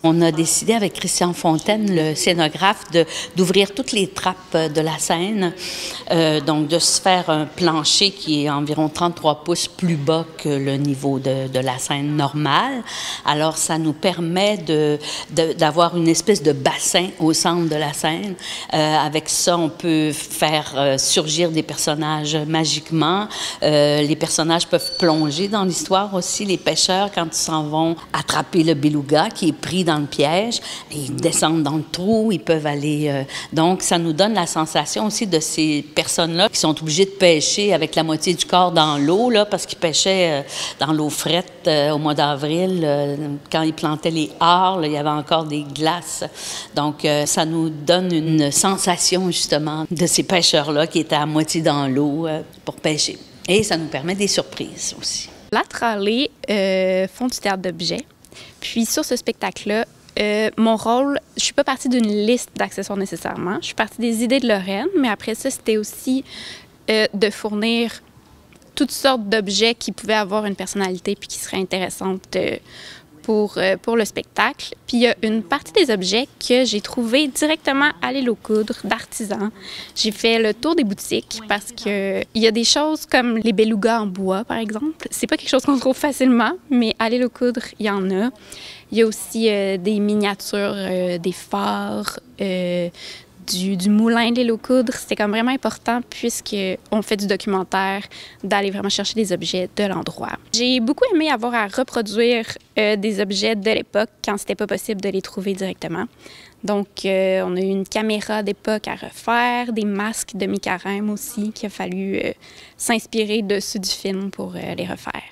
On a décidé avec Christian Fontaine, le scénographe, d'ouvrir toutes les trappes de la scène, donc de se faire un plancher qui est environ 33 pouces plus bas que le niveau de la scène normale. Alors, ça nous permet d'avoir une espèce de bassin au centre de la scène. Avec ça, on peut faire surgir des personnages magiquement. Les personnages peuvent plonger dans l'histoire aussi. Les pêcheurs, quand ils s'en vont attraper le beluga qui est pris dans le piège, ils descendent dans le trou, ils peuvent aller... donc, ça nous donne la sensation aussi de ces personnes-là qui sont obligées de pêcher avec la moitié du corps dans l'eau, là, parce qu'ils pêchaient dans l'eau frette au mois d'avril. Quand ils plantaient les hards, là, il y avait encore des glaces. Donc, ça nous donne une sensation, justement, de ces pêcheurs-là qui étaient à moitié dans l'eau pour pêcher. Et ça nous permet des surprises aussi. La Trallée font du théâtre d'objets. Puis sur ce spectacle-là, mon rôle, je suis pas partie d'une liste d'accessoires nécessairement. Je suis partie des idées de Lorraine, mais après ça, c'était aussi de fournir toutes sortes d'objets qui pouvaient avoir une personnalité puis qui seraient intéressantes pour le spectacle. Puis il y a une partie des objets que j'ai trouvés directement à l'île aux coudres d'artisans. J'ai fait le tour des boutiques parce que il y a des choses comme les belugas en bois, par exemple. C'est pas quelque chose qu'on trouve facilement, mais à l'île aux coudres, il y en a. Il y a aussi des miniatures, des phares, du moulin de l'île aux coudres. C'était comme vraiment important puisqu'on fait du documentaire, d'aller vraiment chercher des objets de l'endroit. J'ai beaucoup aimé avoir à reproduire des objets de l'époque quand c'était pas possible de les trouver directement. Donc, on a eu une caméra d'époque à refaire, des masques de mi-carême aussi, qu'il a fallu s'inspirer de ceux du film pour les refaire.